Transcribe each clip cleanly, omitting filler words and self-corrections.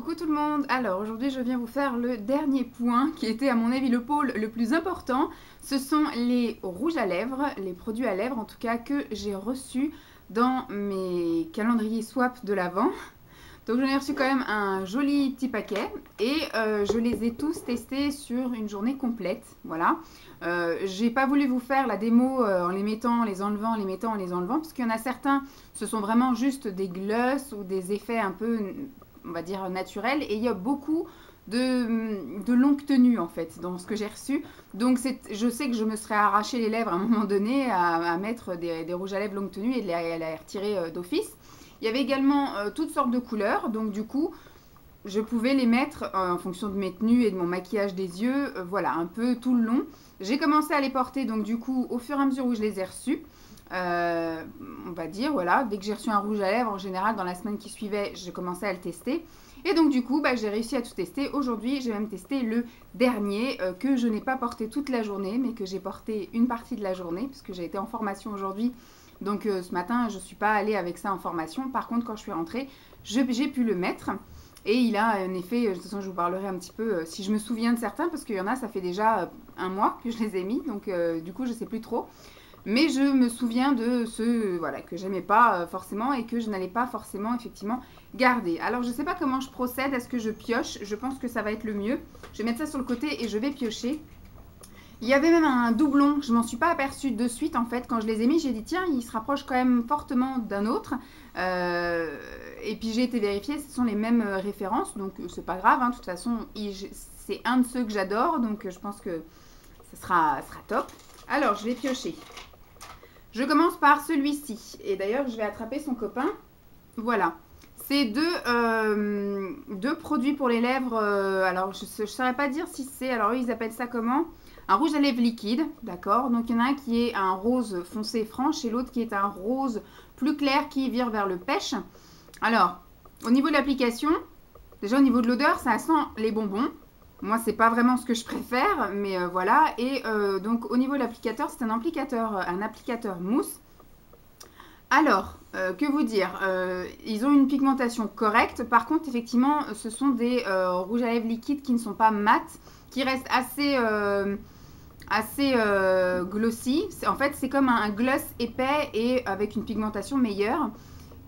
Coucou tout le monde. Alors aujourd'hui je viens vous faire le dernier point qui était à mon avis le pôle le plus important. Ce sont les rouges à lèvres, les produits à lèvres en tout cas que j'ai reçus dans mes calendriers swap de l'Avent. Donc j'en ai reçu quand même un joli petit paquet et je les ai tous testés sur une journée complète. Voilà. J'ai pas voulu vous faire la démo en les mettant, en les enlevant, en les mettant, en les enlevant, parce qu'il y en a certains, ce sont vraiment juste des gloss ou des effets un peu, on va dire, naturels. Et il y a beaucoup de longue tenue en fait dans ce que j'ai reçu. Donc je sais que je me serais arraché les lèvres à un moment donné à mettre des rouges à lèvres longue tenue et de les retirer d'office. Il y avait également toutes sortes de couleurs, donc du coup, je pouvais les mettre en fonction de mes tenues et de mon maquillage des yeux, voilà, un peu tout le long. J'ai commencé à les porter, donc du coup, au fur et à mesure où je les ai reçus, on va dire, voilà, dès que j'ai reçu un rouge à lèvres, en général, dans la semaine qui suivait, j'ai commencé à le tester. Et donc du coup, j'ai réussi à tout tester. Aujourd'hui, j'ai même testé le dernier que je n'ai pas porté toute la journée, mais que j'ai porté une partie de la journée, puisque j'ai été en formation aujourd'hui. Donc ce matin, je ne suis pas allée avec ça en formation. Par contre, quand je suis rentrée, j'ai pu le mettre. Et il a un effet, de toute façon je vous parlerai un petit peu, si je me souviens de certains, parce qu'il y en a, ça fait déjà un mois que je les ai mis, donc du coup je ne sais plus trop. Mais je me souviens de ceux voilà, que j'aimais pas forcément et que je n'allais pas forcément effectivement garder. Alors je ne sais pas comment je procède, est-ce que je pioche? Je pense que ça va être le mieux. Je vais mettre ça sur le côté et je vais piocher. Il y avait même un doublon, je m'en suis pas aperçue de suite en fait. Quand je les ai mis, j'ai dit tiens, il se rapproche quand même fortement d'un autre. Et puis j'ai été vérifier, ce sont les mêmes références, donc c'est pas grave. Hein. De toute façon, c'est un de ceux que j'adore, donc je pense que ça sera top. Alors, je vais piocher. Je commence par celui-ci. Et d'ailleurs, je vais attraper son copain. Voilà. C'est deux produits pour les lèvres. Alors, je ne saurais pas dire si c'est... Alors, eux, ils appellent ça comment? Un rouge à lèvres liquide, d'accord. Donc, il y en a un qui est un rose foncé franche et l'autre qui est un rose plus clair qui vire vers le pêche. Alors, au niveau de l'application, déjà au niveau de l'odeur, ça sent les bonbons. Moi, c'est pas vraiment ce que je préfère, mais voilà. Et donc, au niveau de l'applicateur, c'est un applicateur mousse. Alors, que vous dire, ils ont une pigmentation correcte. Par contre, effectivement, ce sont des rouges à lèvres liquides qui ne sont pas mat, qui restent assez glossy. En fait, c'est comme un gloss épais et avec une pigmentation meilleure.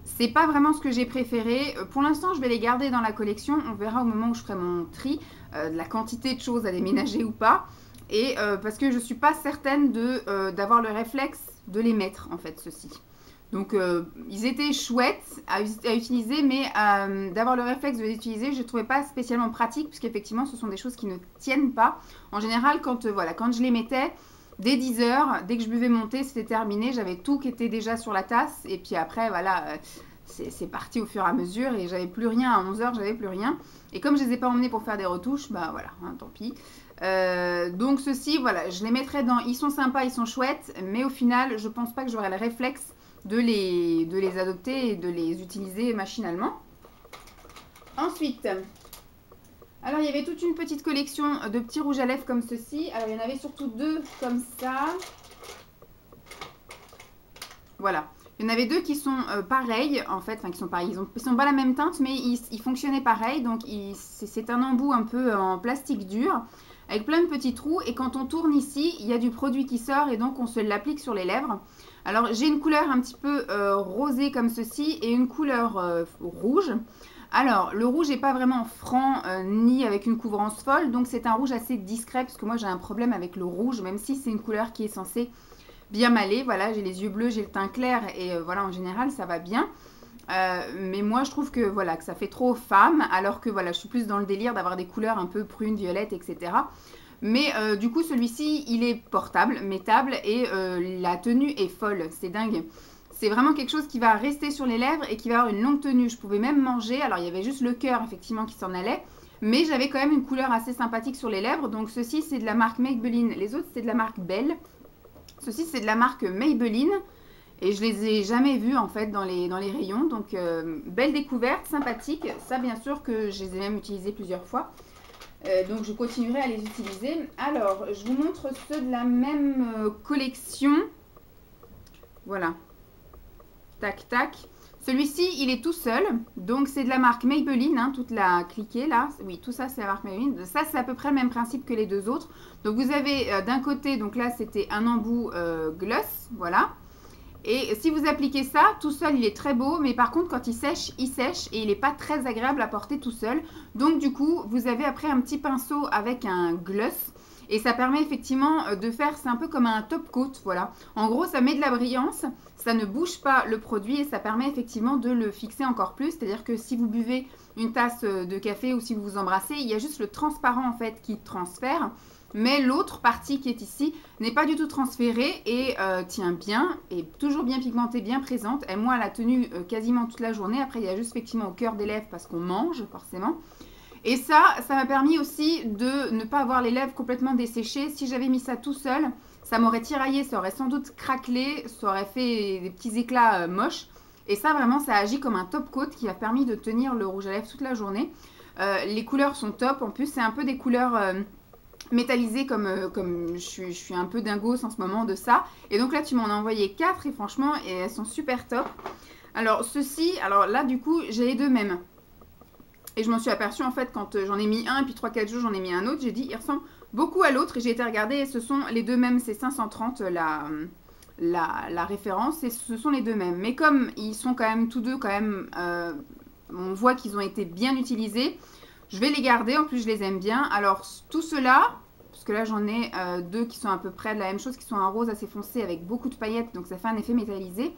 C'est pas vraiment ce que j'ai préféré. Pour l'instant, je vais les garder dans la collection. On verra au moment où je ferai mon tri de la quantité de choses à déménager ou pas. Et parce que je suis pas certaine d'avoir le réflexe de les mettre, en fait, ceux-ci. Donc, ils étaient chouettes à utiliser, mais d'avoir le réflexe de les utiliser, je ne trouvais pas spécialement pratique, puisqu'effectivement, ce sont des choses qui ne tiennent pas. En général, quand je les mettais, dès 10 h, dès que je buvais mon thé, c'était terminé. J'avais tout qui était déjà sur la tasse. Et puis après, voilà, c'est parti au fur et à mesure. Et j'avais plus rien. À 11 h, j'avais plus rien. Et comme je ne les ai pas emmenés pour faire des retouches, bah voilà, hein, tant pis. Donc ceux-ci, voilà, je les mettrai dans... Ils sont sympas, ils sont chouettes. Mais au final, je pense pas que j'aurai le réflexe de les adopter et de les utiliser machinalement. Ensuite... Alors, il y avait toute une petite collection de petits rouges à lèvres comme ceci. Alors, il y en avait surtout deux comme ça. Voilà. Il y en avait deux qui sont pareils, en fait. Enfin, qui sont pareils. Ils sont pas la même teinte, mais ils fonctionnaient pareil. Donc, c'est un embout un peu en plastique dur, avec plein de petits trous. Et quand on tourne ici, il y a du produit qui sort et donc on se l'applique sur les lèvres. Alors, j'ai une couleur un petit peu rosée comme ceci et une couleur rouge. Alors, le rouge n'est pas vraiment franc ni avec une couvrance folle, donc c'est un rouge assez discret parce que moi j'ai un problème avec le rouge, même si c'est une couleur qui est censée bien m'aller. Voilà, j'ai les yeux bleus, j'ai le teint clair et voilà, en général ça va bien. Mais moi je trouve que voilà que ça fait trop femme, alors que voilà, je suis plus dans le délire d'avoir des couleurs un peu prunes, violettes, etc. Mais du coup celui-ci il est portable, mettable et la tenue est folle, c'est dingue. C'est vraiment quelque chose qui va rester sur les lèvres et qui va avoir une longue tenue. Je pouvais même manger. Alors, il y avait juste le cœur, effectivement, qui s'en allait. Mais j'avais quand même une couleur assez sympathique sur les lèvres. Donc, ceci, c'est de la marque Maybelline. Les autres, c'est de la marque Belle. Ceci, c'est de la marque Maybelline. Et je les ai jamais vus, en fait, dans les rayons. Donc, belle découverte, sympathique. Ça, bien sûr, que je les ai même utilisés plusieurs fois. Donc, je continuerai à les utiliser. Alors, je vous montre ceux de la même collection. Voilà. Tac, tac. Celui-ci, il est tout seul, donc c'est de la marque Maybelline, hein, toute la cliquée là, oui, tout ça c'est la marque Maybelline. Ça c'est à peu près le même principe que les deux autres. Donc vous avez d'un côté, donc là c'était un embout gloss, voilà. Et si vous appliquez ça, tout seul il est très beau, mais par contre quand il sèche et il n'est pas très agréable à porter tout seul. Donc du coup, vous avez après un petit pinceau avec un gloss. Et ça permet effectivement de faire, c'est un peu comme un top coat, voilà. En gros, ça met de la brillance, ça ne bouge pas le produit et ça permet effectivement de le fixer encore plus. C'est-à-dire que si vous buvez une tasse de café ou si vous vous embrassez, il y a juste le transparent en fait qui transfère. Mais l'autre partie qui est ici n'est pas du tout transférée et tient bien, et toujours bien pigmentée, bien présente. Et moi, elle a tenu quasiment toute la journée. Après, il y a juste effectivement au cœur des lèvres parce qu'on mange forcément. Et ça m'a permis aussi de ne pas avoir les lèvres complètement desséchées. Si j'avais mis ça tout seul, ça m'aurait tiraillé, ça aurait sans doute craquelé, ça aurait fait des petits éclats moches. Et ça, vraiment, ça agit comme un top coat qui a permis de tenir le rouge à lèvres toute la journée. Les couleurs sont top. En plus, c'est un peu des couleurs métallisées comme je suis un peu dingos en ce moment de ça. Et donc là, tu m'en as envoyé 4 et franchement, elles sont super top. Alors, ceci, alors là, du coup, j'ai les deux mêmes. Et je m'en suis aperçue en fait quand j'en ai mis un et puis 3-4 jours j'en ai mis un autre. J'ai dit il ressemble beaucoup à l'autre et j'ai été regarder et ce sont les deux mêmes. C'est 530 la référence et ce sont les deux mêmes. Mais comme ils sont quand même tous deux quand même, on voit qu'ils ont été bien utilisés. Je vais les garder, en plus je les aime bien. Alors tout cela, parce que là j'en ai deux qui sont à peu près de la même chose, qui sont un rose assez foncé avec beaucoup de paillettes. Donc ça fait un effet métallisé.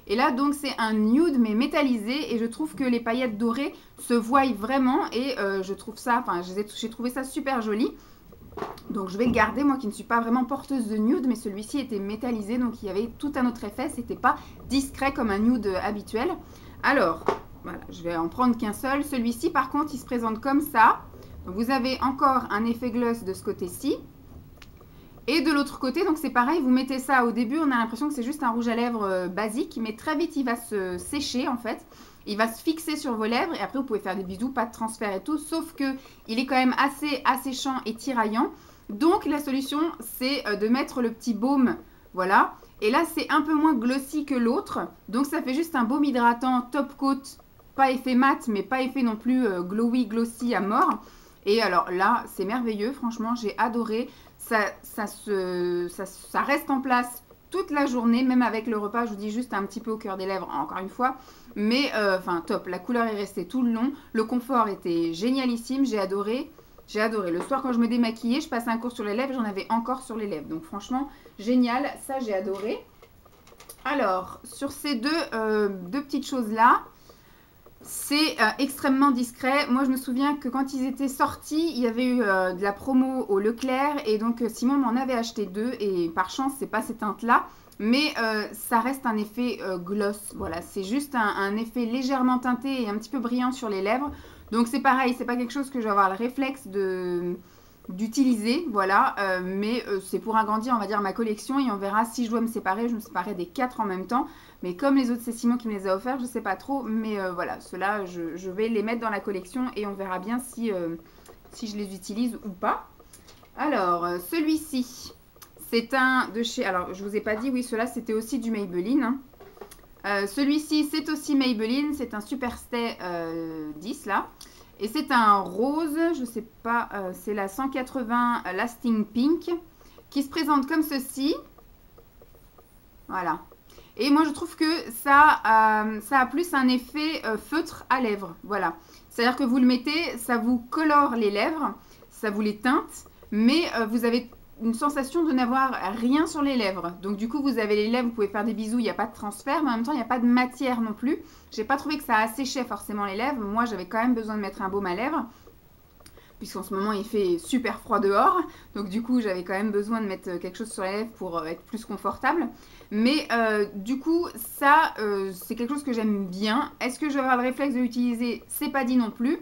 Et là, donc, c'est un nude, mais métallisé. Et je trouve que les paillettes dorées se voient vraiment. Et je trouve ça, enfin, j'ai trouvé ça super joli. Donc, je vais le garder, moi qui ne suis pas vraiment porteuse de nude. Mais celui-ci était métallisé, donc il y avait tout un autre effet. C'était pas discret comme un nude habituel. Alors, voilà, je vais en prendre qu'un seul. Celui-ci, par contre, il se présente comme ça. Donc, vous avez encore un effet gloss de ce côté-ci. Et de l'autre côté, donc c'est pareil, vous mettez ça au début, on a l'impression que c'est juste un rouge à lèvres basique, mais très vite il va se sécher en fait. Il va se fixer sur vos lèvres et après vous pouvez faire des bisous, pas de transfert et tout, sauf que il est quand même assez asséchant et tiraillant. Donc la solution c'est de mettre le petit baume, voilà. Et là c'est un peu moins glossy que l'autre, donc ça fait juste un baume hydratant top coat, pas effet mat, mais pas effet non plus glowy, glossy à mort. Et alors là c'est merveilleux, franchement j'ai adoré. Ça reste en place toute la journée, même avec le repas, je vous dis juste un petit peu au cœur des lèvres, encore une fois. Mais, enfin, top, la couleur est restée tout le long. Le confort était génialissime, j'ai adoré. J'ai adoré. Le soir, quand je me démaquillais, je passais un cours sur les lèvres, j'en avais encore sur les lèvres. Donc, franchement, génial, ça, j'ai adoré. Alors, sur ces deux petites choses-là, c'est extrêmement discret. Moi, je me souviens que quand ils étaient sortis, il y avait eu de la promo au Leclerc. Et donc, Simon m'en avait acheté deux. Et par chance, c'est pas ces teintes-là. Mais ça reste un effet gloss. Voilà, c'est juste un effet légèrement teinté et un petit peu brillant sur les lèvres. Donc, c'est pareil. C'est pas quelque chose que je vais avoir le réflexe d'utiliser. Voilà. Mais c'est pour agrandir, on va dire, ma collection. Et on verra si je dois me séparer. Je me séparerai des 4 en même temps. Mais comme les autres, c'est Simon qui me les a offerts, je ne sais pas trop. Mais voilà, ceux-là, je vais les mettre dans la collection et on verra bien si je les utilise ou pas. Alors, celui-ci, c'est un de chez... Alors, je ne vous ai pas dit, oui, ceux-là, c'était aussi du Maybelline. Hein. Celui-ci, c'est aussi Maybelline. C'est un Superstay 10, là. Et c'est un rose, je ne sais pas, c'est la 180 Lasting Pink, qui se présente comme ceci. Voilà. Et moi, je trouve que ça a plus un effet feutre à lèvres. Voilà. C'est-à-dire que vous le mettez, ça vous colore les lèvres, ça vous les teinte, mais vous avez une sensation de n'avoir rien sur les lèvres. Donc, du coup, vous avez les lèvres, vous pouvez faire des bisous, il n'y a pas de transfert, mais en même temps, il n'y a pas de matière non plus. J'ai pas trouvé que ça asséchait forcément les lèvres. Moi, j'avais quand même besoin de mettre un baume à lèvres, puisqu'en ce moment il fait super froid dehors, donc du coup j'avais quand même besoin de mettre quelque chose sur les lèvres pour être plus confortable. Mais du coup ça c'est quelque chose que j'aime bien. Est-ce que je vais avoir le réflexe de l'utiliser? C'est pas dit non plus.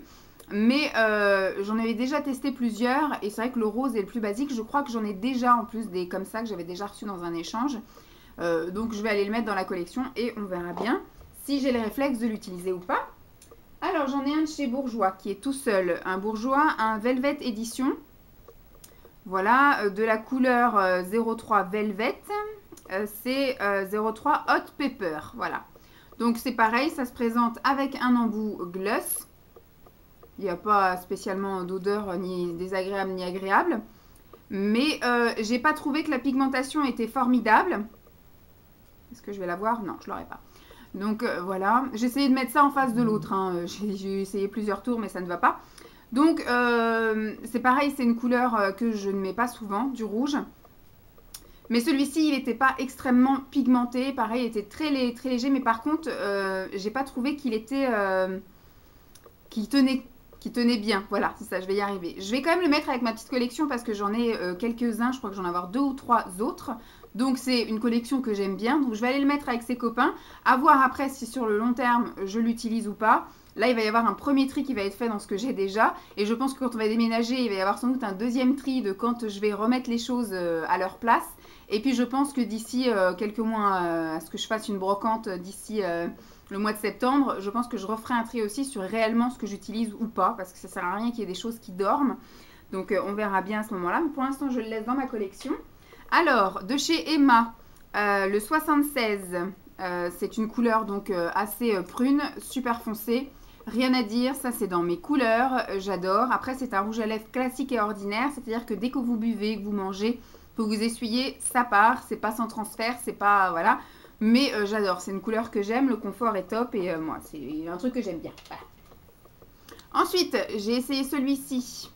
Mais j'en avais déjà testé plusieurs et c'est vrai que le rose est le plus basique. Je crois que j'en ai déjà en plus des comme ça que j'avais déjà reçu dans un échange. Donc je vais aller le mettre dans la collection et on verra bien si j'ai le réflexe de l'utiliser ou pas. Alors, j'en ai un de chez Bourjois qui est tout seul. Un Bourjois, un Velvet Edition. Voilà, de la couleur 03 Velvet. C'est 03 Hot Pepper. Voilà. Donc c'est pareil, ça se présente avec un embout gloss. Il n'y a pas spécialement d'odeur ni désagréable ni agréable. Mais j'ai pas trouvé que la pigmentation était formidable. Est-ce que je vais la voir? Non, je l'aurai pas. Donc voilà, j'ai essayé de mettre ça en face de l'autre. Hein. J'ai essayé plusieurs tours, mais ça ne va pas. Donc c'est pareil, c'est une couleur que je ne mets pas souvent, du rouge. Mais celui-ci, il n'était pas extrêmement pigmenté. Pareil, il était très léger. Mais par contre, j'ai pas trouvé qu'il était... qu'il tenait bien. Voilà, c'est ça, je vais y arriver. Je vais quand même le mettre avec ma petite collection parce que j'en ai quelques-uns. Je crois que j'en ai avoir 2 ou 3 autres. Donc c'est une collection que j'aime bien. Donc je vais aller le mettre avec ses copains. À voir après si sur le long terme, je l'utilise ou pas. Là, il va y avoir un premier tri qui va être fait dans ce que j'ai déjà. Et je pense que quand on va déménager, il va y avoir sans doute un deuxième tri de quand je vais remettre les choses à leur place. Et puis je pense que d'ici quelques mois, à ce que je fasse une brocante d'ici le mois de septembre, je pense que je referai un tri aussi sur réellement ce que j'utilise ou pas. Parce que ça ne sert à rien qu'il y ait des choses qui dorment. Donc on verra bien à ce moment-là. Mais pour l'instant, je le laisse dans ma collection. Alors, de chez Emma, le 76, c'est une couleur donc assez prune, super foncée. Rien à dire, ça c'est dans mes couleurs, j'adore. Après, c'est un rouge à lèvres classique et ordinaire, c'est-à-dire que dès que vous buvez, que vous mangez, que vous essuyez, ça part. C'est pas sans transfert, c'est pas... voilà. Mais j'adore, c'est une couleur que j'aime, le confort est top et moi, c'est un truc que j'aime bien. Voilà. Ensuite, j'ai essayé celui-ci.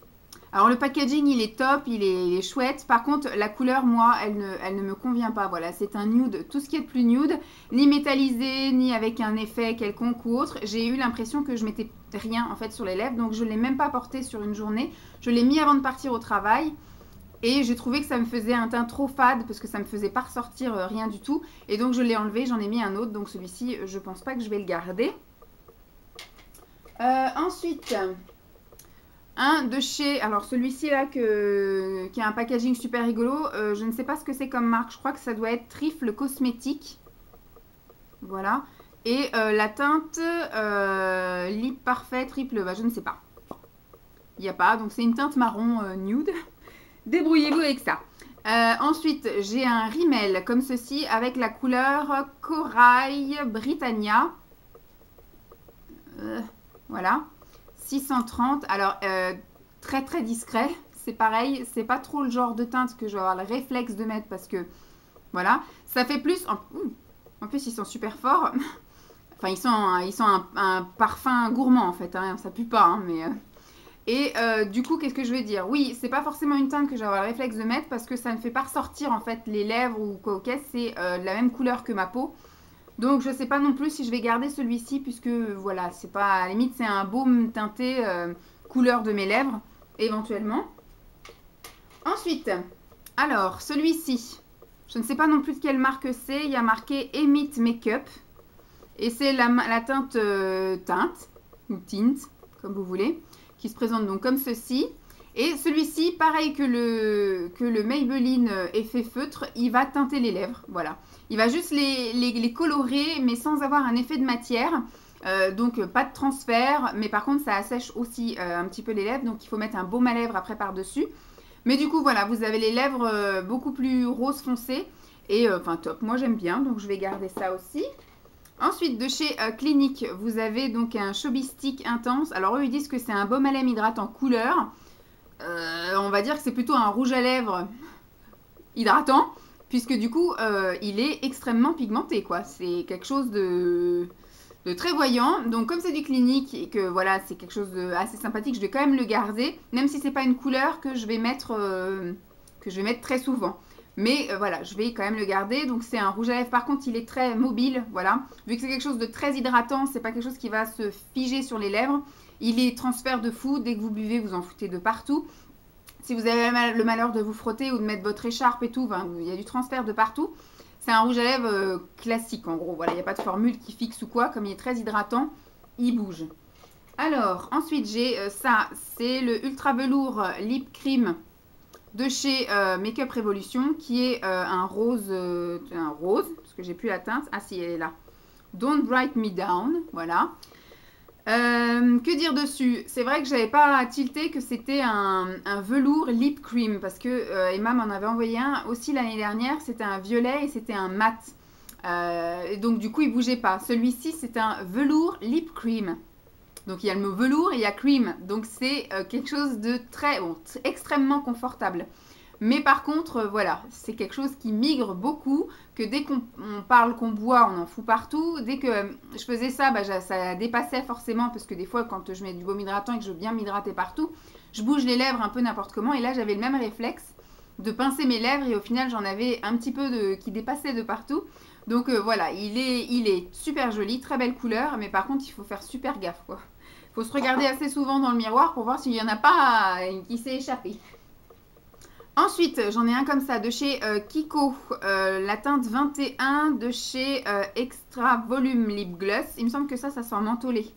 Alors le packaging il est top, il est chouette. Par contre la couleur moi elle ne me convient pas. Voilà, c'est un nude, tout ce qui est de plus nude, ni métallisé, ni avec un effet quelconque ou autre. J'ai eu l'impression que je mettais rien en fait sur les lèvres, donc je ne l'ai même pas porté sur une journée. Je l'ai mis avant de partir au travail. Et j'ai trouvé que ça me faisait un teint trop fade parce que ça ne me faisait pas ressortir rien du tout. Et donc je l'ai enlevé, j'en ai mis un autre. Donc celui-ci je pense pas que je vais le garder. Ensuite... un de chez, alors celui-ci là qui a un packaging super rigolo, je ne sais pas ce que c'est comme marque, je crois que ça doit être Trifle Cosmétique. Voilà. Et la teinte Lip Parfait Triple, bah, je ne sais pas. Il n'y a pas, donc c'est une teinte marron nude. Débrouillez-vous avec ça. Ensuite, j'ai un rimel comme ceci avec la couleur Corail Britannia. Voilà. 630, alors très discret, c'est pareil, c'est pas trop le genre de teinte que je vais avoir le réflexe de mettre parce que voilà, ça fait plus, en plus ils sont super forts, enfin ils sont un parfum gourmand en fait, hein, ça pue pas, hein, mais et du coup qu'est-ce que je veux dire, oui c'est pas forcément une teinte que je vais avoir le réflexe de mettre parce que ça ne fait pas ressortir en fait les lèvres ou quoi, ok, c'est la même couleur que ma peau. Donc je ne sais pas non plus si je vais garder celui-ci puisque voilà, c'est pas, à la limite c'est un baume teinté couleur de mes lèvres éventuellement. Ensuite, alors celui-ci, je ne sais pas non plus de quelle marque c'est, il y a marqué Emit Makeup et c'est la teinte teinte ou tint comme vous voulez, qui se présente donc comme ceci. Et celui-ci, pareil que le Maybelline effet feutre, il va teinter les lèvres, voilà. Il va juste les colorer, mais sans avoir un effet de matière. Donc pas de transfert, mais par contre ça assèche aussi un petit peu les lèvres. Donc il faut mettre un baume à lèvres après par-dessus. Mais du coup voilà, vous avez les lèvres beaucoup plus rose foncé. Et enfin top, moi j'aime bien, donc je vais garder ça aussi. Ensuite, de chez Clinique, vous avez donc un Chubby Stick intense. Alors eux ils disent que c'est un baume à lèvres hydratant couleur. On va dire que c'est plutôt un rouge à lèvres hydratant, puisque du coup il est extrêmement pigmenté quoi. C'est quelque chose de très voyant. Donc comme c'est du Clinique et que voilà c'est quelque chose de assez sympathique, je vais quand même le garder, même si c'est pas une couleur que je vais mettre très souvent. Mais voilà, je vais quand même le garder. Donc c'est un rouge à lèvres, par contre il est très mobile, voilà. Vu que c'est quelque chose de très hydratant, c'est pas quelque chose qui va se figer sur les lèvres. Il est transfert de fou, dès que vous buvez, vous en foutez de partout. Si vous avez le malheur de vous frotter ou de mettre votre écharpe et tout, ben, il y a du transfert de partout. C'est un rouge à lèvres classique en gros, voilà, il n'y a pas de formule qui fixe ou quoi, comme il est très hydratant, il bouge. Alors, ensuite j'ai ça, c'est le Ultra Velours Lip Cream de chez Makeup Revolution, qui est un rose, parce que j'ai plus la teinte, ah si elle est là. Don't Bright Me Down, voilà. Que dire dessus? C'est vrai que j'avais pas tilté que c'était un velours lip cream parce que Emma m'en avait envoyé un aussi l'année dernière. C'était un violet et c'était un mat. Et donc du coup il bougeait pas. Celui-ci c'est un velours lip cream. Donc il y a le mot velours et il y a cream. Donc c'est quelque chose de très bon, extrêmement confortable. Mais par contre, voilà, c'est quelque chose qui migre beaucoup, que dès qu'on parle, qu'on boit, on en fout partout. Dès que je faisais ça, bah, ça dépassait forcément, parce que des fois, quand je mets du baume hydratant et que je veux bien m'hydrater partout, je bouge les lèvres un peu n'importe comment. Et là, j'avais le même réflexe de pincer mes lèvres et au final, j'en avais un petit peu qui dépassait de partout. Donc voilà, il est super joli, très belle couleur, mais par contre, il faut faire super gaffe, quoi. Il faut se regarder assez souvent dans le miroir pour voir s'il n'y en a pas qui s'est échappé. Ensuite, j'en ai un comme ça de chez Kiko, la teinte 21 de chez Extra Volume Lip Gloss. Il me semble que ça sent mentholé.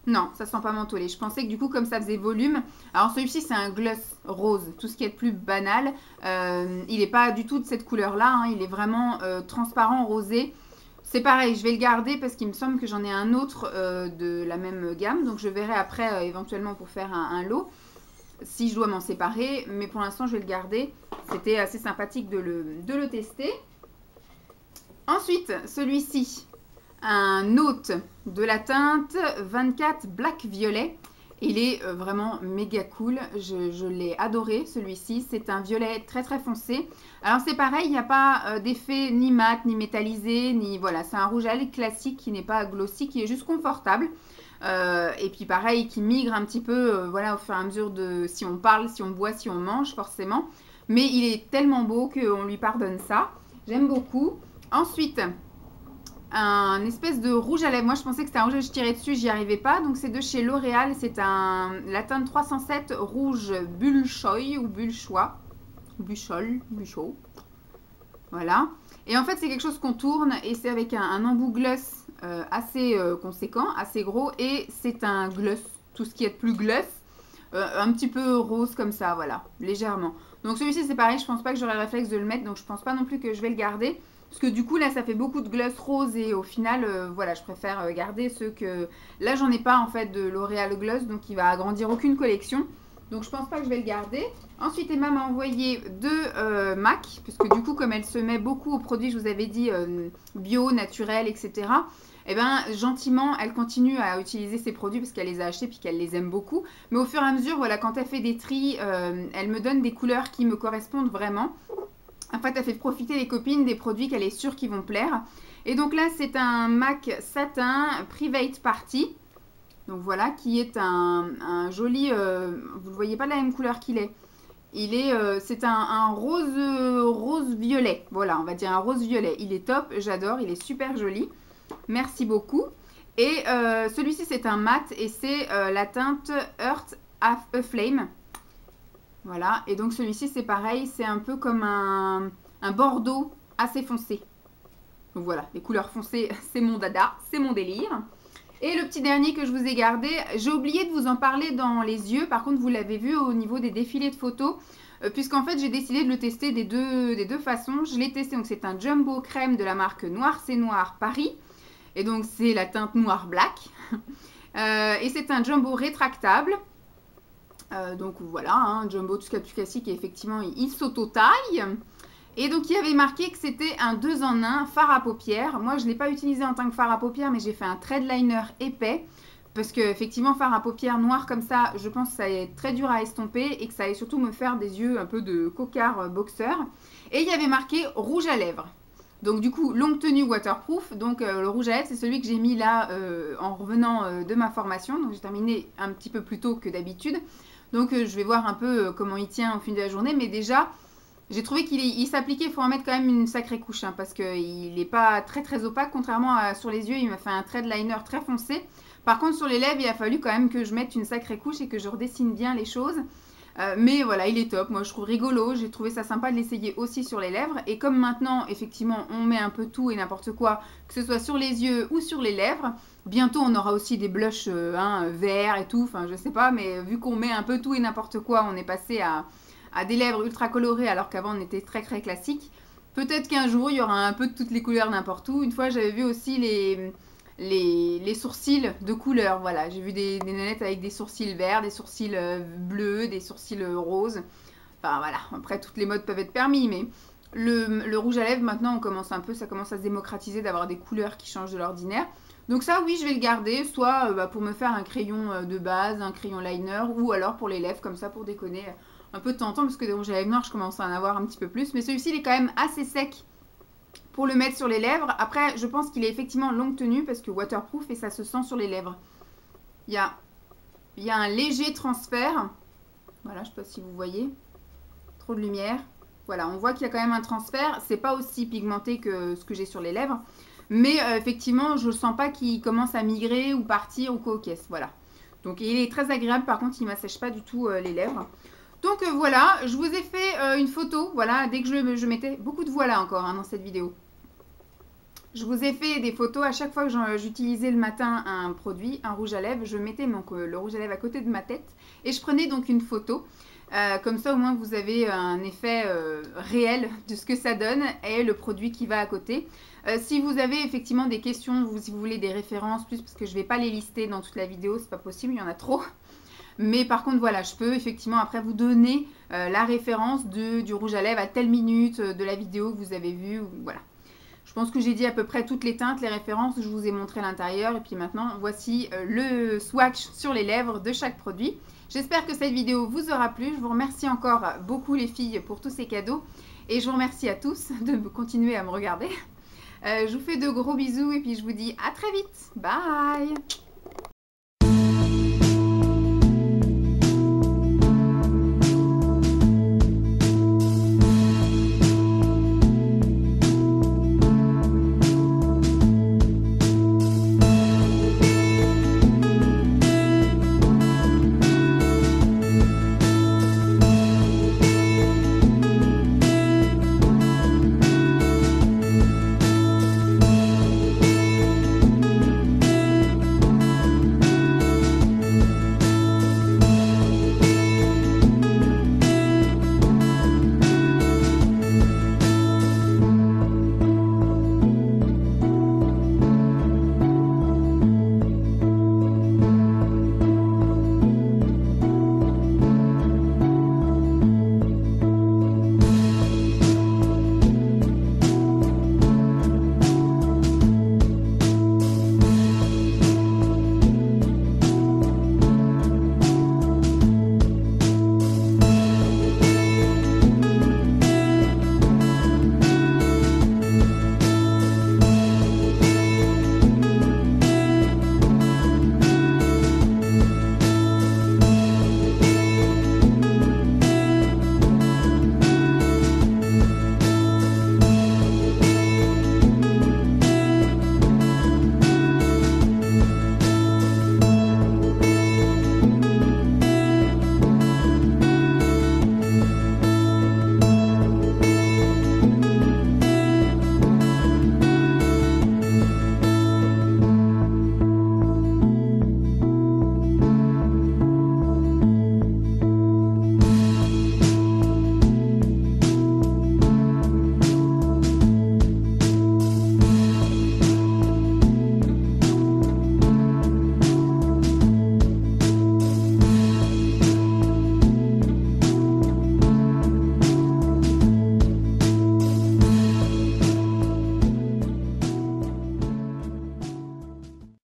Non, ça sent pas mentholé. Je pensais que du coup, comme ça faisait volume. Alors celui-ci, c'est un gloss rose, tout ce qui est plus banal. Il n'est pas du tout de cette couleur-là, hein. Il est vraiment transparent, rosé. C'est pareil, je vais le garder parce qu'il me semble que j'en ai un autre de la même gamme. Donc je verrai après éventuellement pour faire un lot, si je dois m'en séparer. Mais pour l'instant, je vais le garder. C'était assez sympathique de le tester. Ensuite, celui-ci, un Note de la teinte 24 Black Violet. Il est vraiment méga cool, je l'ai adoré celui-ci, c'est un violet très très foncé. Alors c'est pareil, il n'y a pas d'effet ni mat, ni métallisé, ni voilà, c'est un rouge à lèvres classique qui n'est pas glossy, qui est juste confortable. Et puis pareil, qui migre un petit peu voilà, au fur et à mesure de si on parle, si on boit, si on mange forcément. Mais il est tellement beau qu'on lui pardonne ça, j'aime beaucoup. Ensuite, un espèce de rouge à lèvres. Moi, je pensais que c'était un rouge, je tirais dessus, j'y arrivais pas. Donc, c'est de chez L'Oréal. C'est la teinte 307 rouge Bulchoy ou Bulchois. Buchol. Voilà. Et en fait, c'est quelque chose qu'on tourne et c'est avec un embout gloss assez conséquent, assez gros. Et c'est un gloss, tout ce qui est plus gloss. Un petit peu rose comme ça, voilà, légèrement. Donc, celui-ci, c'est pareil. Je pense pas que j'aurai le réflexe de le mettre. Donc, je pense pas non plus que je vais le garder. Parce que du coup, là, ça fait beaucoup de gloss rose et au final, voilà, je préfère garder ceux que... Là, j'en ai pas, en fait, de L'Oréal Gloss, donc il va agrandir aucune collection. Donc, je pense pas que je vais le garder. Ensuite, Emma m'a envoyé deux MAC, puisque du coup, comme elle se met beaucoup aux produits, je vous avais dit, bio, naturel, etc., eh bien, gentiment, elle continue à utiliser ces produits parce qu'elle les a achetés puis qu'elle les aime beaucoup. Mais au fur et à mesure, voilà, quand elle fait des tris, elle me donne des couleurs qui me correspondent vraiment. En fait, elle fait profiter les copines des produits qu'elle est sûre qu'ils vont plaire. Et donc là, c'est un MAC satin Private Party. Donc voilà, qui est un joli... vous ne voyez pas de la même couleur qu'il est. C'est un rose violet. Voilà, on va dire un rose violet. Il est top, j'adore, il est super joli. Merci beaucoup. Et celui-ci, c'est un mat et c'est la teinte Earth a Flame. Voilà, et donc celui-ci c'est pareil, c'est un peu comme un bordeaux assez foncé. Donc voilà, les couleurs foncées, c'est mon dada, c'est mon délire. Et le petit dernier que je vous ai gardé, j'ai oublié de vous en parler dans les yeux, par contre vous l'avez vu au niveau des défilés de photos, puisqu'en fait j'ai décidé de le tester des deux façons. Je l'ai testé, donc c'est un jumbo crème de la marque Noir c'est Noir Paris, et donc c'est la teinte noir black, et c'est un jumbo rétractable. Donc voilà, hein, Jumbo, tout ce qu'il y a de plus classique, et effectivement, il s'auto-taille. Et donc, il y avait marqué que c'était un 2 en 1 fard à paupières. Moi, je ne l'ai pas utilisé en tant que fard à paupières, mais j'ai fait un thread liner épais. Parce que, effectivement, fard à paupières noir comme ça, je pense que ça est très dur à estomper et que ça allait surtout me faire des yeux un peu de cocard boxeur. Et il y avait marqué rouge à lèvres. Donc, du coup, longue tenue waterproof. Donc, le rouge à lèvres, c'est celui que j'ai mis là en revenant de ma formation. Donc, j'ai terminé un petit peu plus tôt que d'habitude. Donc je vais voir un peu comment il tient au fil de la journée. Mais déjà, j'ai trouvé qu'il s'appliquait. Il faut en mettre quand même une sacrée couche. Hein, parce qu'il n'est pas très très opaque. Contrairement à sur les yeux, il m'a fait un thread liner très foncé. Par contre, sur les lèvres, il a fallu quand même que je mette une sacrée couche et que je redessine bien les choses. Mais voilà, il est top. Moi, je trouve rigolo. J'ai trouvé ça sympa de l'essayer aussi sur les lèvres. Et comme maintenant, effectivement, on met un peu tout et n'importe quoi, que ce soit sur les yeux ou sur les lèvres. Bientôt, on aura aussi des blushs verts et tout. Enfin, je sais pas, mais vu qu'on met un peu tout et n'importe quoi, on est passé à des lèvres ultra colorées alors qu'avant, on était très très classique. Peut-être qu'un jour, il y aura un peu de toutes les couleurs n'importe où. Une fois, j'avais vu aussi les sourcils de couleur. Voilà, j'ai vu des nanettes avec des sourcils verts, des sourcils bleus, des sourcils roses. Enfin voilà, après toutes les modes peuvent être permis, mais Le rouge à lèvres, maintenant, ça commence à se démocratiser d'avoir des couleurs qui changent de l'ordinaire. Donc ça, oui, je vais le garder, soit pour me faire un crayon de base, un crayon liner, ou alors pour les lèvres, comme ça, pour déconner un peu de temps en temps, parce que des rouges à lèvres noirs, je commence à en avoir un petit peu plus. Mais celui-ci, il est quand même assez sec pour le mettre sur les lèvres. Après, je pense qu'il est effectivement longue tenue, parce que waterproof, et ça se sent sur les lèvres. Il y a un léger transfert. Voilà, je ne sais pas si vous voyez. Trop de lumière. Voilà, on voit qu'il y a quand même un transfert. C'est pas aussi pigmenté que ce que j'ai sur les lèvres. Mais effectivement, je ne sens pas qu'il commence à migrer ou partir ou quoi aux caisses. Voilà. Donc il est très agréable. Par contre, il ne m'assèche pas du tout les lèvres. Donc voilà, je vous ai fait une photo. Voilà, dès que je mettais beaucoup de voilà encore dans cette vidéo. Je vous ai fait des photos à chaque fois que j'utilisais le matin un produit, un rouge à lèvres. Je mettais le rouge à lèvres à côté de ma tête et je prenais donc une photo. Comme ça, au moins, vous avez un effet réel de ce que ça donne et le produit qui va à côté. Si vous avez effectivement des questions, si vous voulez des références plus, parce que je ne vais pas les lister dans toute la vidéo, c'est pas possible, il y en a trop. Mais par contre, voilà, je peux effectivement après vous donner la référence du rouge à lèvres à telle minute de la vidéo que vous avez vue. Voilà. Je pense que j'ai dit à peu près toutes les teintes, les références, je vous ai montré l'intérieur. Et puis maintenant, voici le swatch sur les lèvres de chaque produit. J'espère que cette vidéo vous aura plu. Je vous remercie encore beaucoup les filles pour tous ces cadeaux. Et je vous remercie à tous de continuer à me regarder. Je vous fais de gros bisous et puis je vous dis à très vite. Bye!